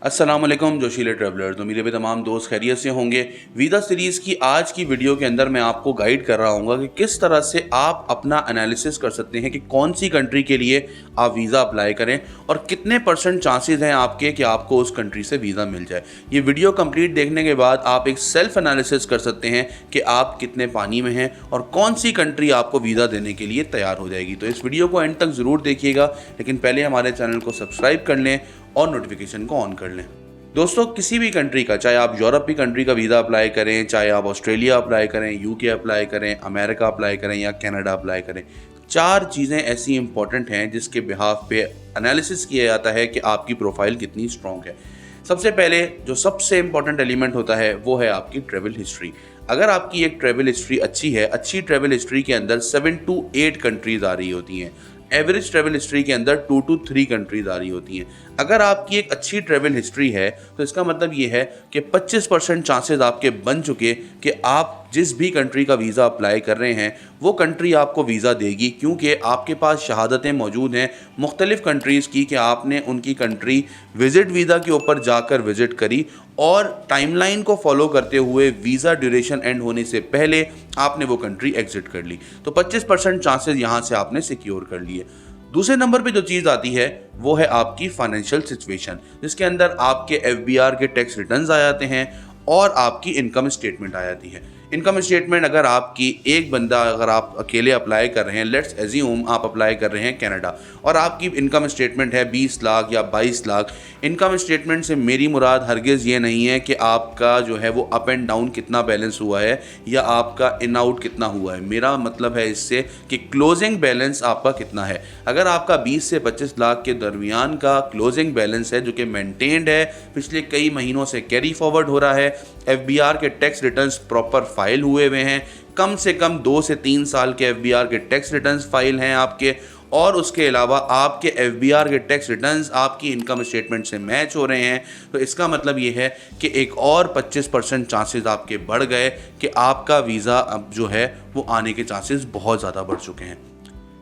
अस्सलाम वालेकुम जोशीले ट्रैवलर। तो मेरे भी तमाम दोस्त खैरियत से होंगे। वीज़ा सीरीज़ की आज की वीडियो के अंदर मैं आपको गाइड कर रहा हूँ कि किस तरह से आप अपना एनालिसिस कर सकते हैं कि कौन सी कंट्री के लिए आप वीज़ा अप्लाई करें और कितने % चांसेस हैं आपके कि आपको उस कंट्री से वीज़ा मिल जाए। ये वीडियो कंप्लीट देखने के बाद आप एक सेल्फ एनालिसिस कर सकते हैं कि आप कितने पानी में हैं और कौन सी कंट्री आपको वीज़ा देने के लिए तैयार हो जाएगी। तो इस वीडियो को एंड तक ज़रूर देखिएगा, लेकिन पहले हमारे चैनल को सब्सक्राइब कर लें और नोटिफिकेशन को ऑन कर लें। दोस्तों, किसी भी कंट्री का, चाहे आप यूरोप की कंट्री का वीज़ा अप्लाई करें, चाहे आप ऑस्ट्रेलिया अप्लाई करें, यूके अप्लाई करें, अमेरिका अप्लाई करें या कनाडा अप्लाई करें, 4 चीज़ें ऐसी इंपॉर्टेंट हैं जिसके बिहाफ पे एनालिसिस किया जाता है कि आपकी प्रोफाइल कितनी स्ट्रॉन्ग है। सबसे पहले जो सबसे इंपॉर्टेंट एलिमेंट होता है वो है आपकी ट्रैवल हिस्ट्री। अगर आपकी एक ट्रैवल हिस्ट्री अच्छी है, अच्छी ट्रैवल हिस्ट्री के अंदर 7 to 8 कंट्रीज़ आ रही होती हैं। एवरेज ट्रैवल हिस्ट्री के अंदर 2 to 3 कंट्रीज आ रही होती हैं। अगर आपकी एक अच्छी ट्रैवल हिस्ट्री है तो इसका मतलब ये है कि 25% चांसेस आपके बन चुके कि आप जिस भी कंट्री का वीज़ा अप्लाई कर रहे हैं वो कंट्री आपको वीज़ा देगी, क्योंकि आपके पास शहादतें मौजूद हैं मुख्तलिफ़ कंट्रीज़ की कि आपने उनकी कंट्री विज़िट वीज़ा के ऊपर जाकर विज़िट करी और टाइमलाइन को फॉलो करते हुए वीज़ा ड्यूरेशन एंड होने से पहले आपने वो कंट्री एग्जिट कर ली। तो 25% चांसेस यहाँ से आपने सिक्योर कर लिए। दूसरे नंबर पे जो चीज़ आती है वो है आपकी फाइनेंशियल सिचुएशन, जिसके अंदर आपके FBR के टैक्स रिटर्न्स आ जाते हैं और आपकी इनकम स्टेटमेंट आ जाती है। इनकम स्टेटमेंट अगर आपकी एक बंदा, अगर आप अकेले अप्लाई कर रहे हैं, लेट्स एज्यूम आप अप्लाई कर रहे हैं कनाडा और आपकी इनकम स्टेटमेंट है 20 लाख या 22 लाख। इनकम स्टेटमेंट से मेरी मुराद हरगिज़ ये नहीं है कि आपका जो है वो अप एंड डाउन कितना बैलेंस हुआ है या आपका इन आउट कितना हुआ है। मेरा मतलब है इससे कि क्लोजिंग बैलेंस आपका कितना है। अगर आपका 20 से 25 लाख के दरमियान का क्लोजिंग बैलेंस है जो कि मेंटेन्ड है, पिछले कई महीनों से कैरी फॉरवर्ड हो रहा है, FBR के टैक्स रिटर्न्स प्रॉपर फाइल हुए हुए हैं, कम से कम 2 से 3 साल के FBR के टैक्स रिटर्न्स फाइल हैं आपके, और उसके अलावा आपके FBR के टैक्स रिटर्न्स आपकी इनकम स्टेटमेंट से मैच हो रहे हैं, तो इसका मतलब ये है कि एक और 25% चांसेस आपके बढ़ गए कि आपका वीज़ा अब जो है वो आने के चांसेस बहुत ज़्यादा बढ़ चुके हैं।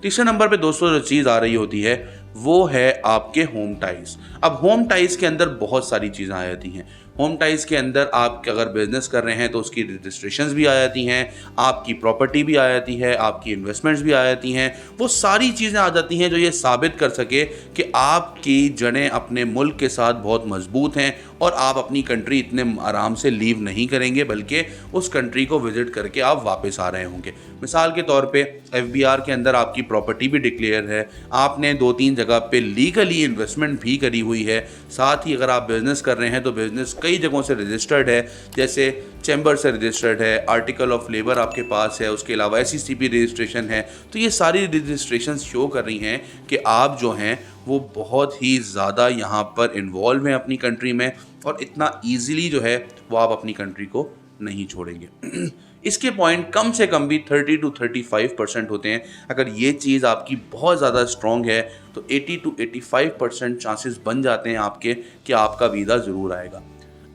तीसरे नंबर पे दोस्तों जो चीज़ आ रही होती है वो है आपके होम टाइज। अब होम टाइज के अंदर बहुत सारी चीज़ें आ जाती हैं। होम टाइज के अंदर आप अगर बिजनेस कर रहे हैं तो उसकी रजिस्ट्रेशंस भी आ जाती हैं, आपकी प्रॉपर्टी भी आ जाती है, आपकी इन्वेस्टमेंट्स भी आ जाती हैं। वो सारी चीज़ें आ जाती हैं जो ये साबित कर सके कि आपकी जड़ें अपने मुल्क के साथ बहुत मजबूत हैं और आप अपनी कंट्री इतने आराम से लीव नहीं करेंगे, बल्कि उस कंट्री को विजिट करके आप वापस आ रहे होंगे। मिसाल के तौर पे FBR के अंदर आपकी प्रॉपर्टी भी डिक्लेयर है, आपने 2-3 जगह पे लीगली इन्वेस्टमेंट भी करी हुई है, साथ ही अगर आप बिज़नेस कर रहे हैं तो बिज़नेस कई जगहों से रजिस्टर्ड है, जैसे चैम्बर से रजिस्टर्ड है, आर्टिकल ऑफ लेबर आपके पास है, उसके अलावा SECP रजिस्ट्रेशन है। तो ये सारी रजिस्ट्रेशन शो कर रही हैं कि आप जो हैं वो बहुत ही ज़्यादा यहाँ पर इन्वॉल्व हैं अपनी कंट्री में और इतना ईजिली जो है वो आप अपनी कंट्री को नहीं छोड़ेंगे। इसके पॉइंट कम से कम भी 30 to 35% होते हैं। अगर ये चीज़ आपकी बहुत ज़्यादा स्ट्रॉन्ग है तो 80 to 85% चांसेस बन जाते हैं आपके कि आपका वीज़ा ज़रूर आएगा।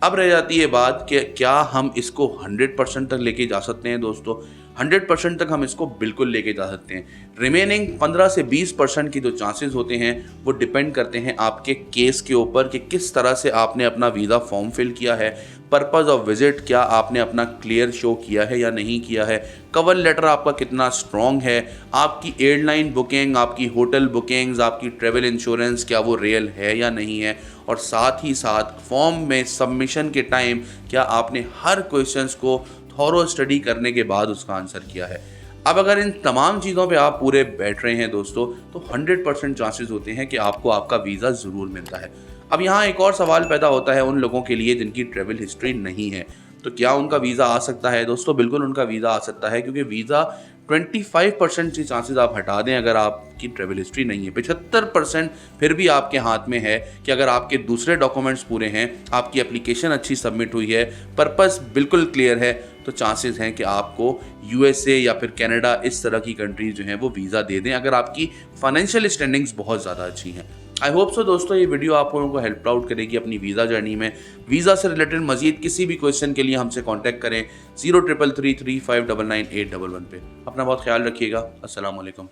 अब रह जाती है बात कि क्या हम इसको 100% तक लेके जा सकते हैं। दोस्तों, 100% तक हम इसको बिल्कुल लेके जा सकते हैं। रिमेनिंग 15 से 20% की जो चांसेस होते हैं वो डिपेंड करते हैं आपके केस के ऊपर कि किस तरह से आपने अपना वीज़ा फॉर्म फिल किया है, पर्पज़ ऑफ विज़िट क्या आपने अपना क्लियर शो किया है या नहीं किया है, कवर लेटर आपका कितना स्ट्रॉन्ग है, आपकी एयरलाइन बुकिंग, आपकी होटल बुकिंग्स, आपकी ट्रैवल इंश्योरेंस क्या वो रियल है या नहीं है, और साथ ही साथ फॉर्म में सबमिशन के टाइम क्या आपने हर क्वेश्चंस को थॉरो स्टडी करने के बाद उसका आंसर किया है। अब अगर इन तमाम चीज़ों पे आप पूरे बैठ रहे हैं दोस्तों, तो 100% चांसेस होते हैं कि आपको आपका वीज़ा ज़रूर मिलता है। अब यहाँ एक और सवाल पैदा होता है उन लोगों के लिए जिनकी ट्रैवल हिस्ट्री नहीं है, तो क्या उनका वीज़ा आ सकता है। दोस्तों, बिल्कुल उनका वीज़ा आ सकता है, क्योंकि वीज़ा 25% की चांसेस आप हटा दें अगर आपकी ट्रैवल हिस्ट्री नहीं है, 75% फिर भी आपके हाथ में है कि अगर आपके दूसरे डॉक्यूमेंट्स पूरे हैं, आपकी एप्लीकेशन अच्छी सबमिट हुई है, पर्पस बिल्कुल क्लियर है, तो चांसेस हैं कि आपको USA या फिर कनाडा इस तरह की कंट्रीज जो हैं वो वीज़ा दे दें अगर आपकी फाइनेंशियल स्टैंडिंग्स बहुत ज़्यादा अच्छी हैं। आई होप सो दोस्तों, ये वीडियो आप लोगों को हेल्प आउट करेगी अपनी वीज़ा जर्नी में। वीज़ा से रिलेटेड मजीद किसी भी क्वेश्चन के लिए हमसे कांटेक्ट करें 033335999811 पे। अपना बहुत ख्याल रखिएगा। अस्सलाम वालेकुम।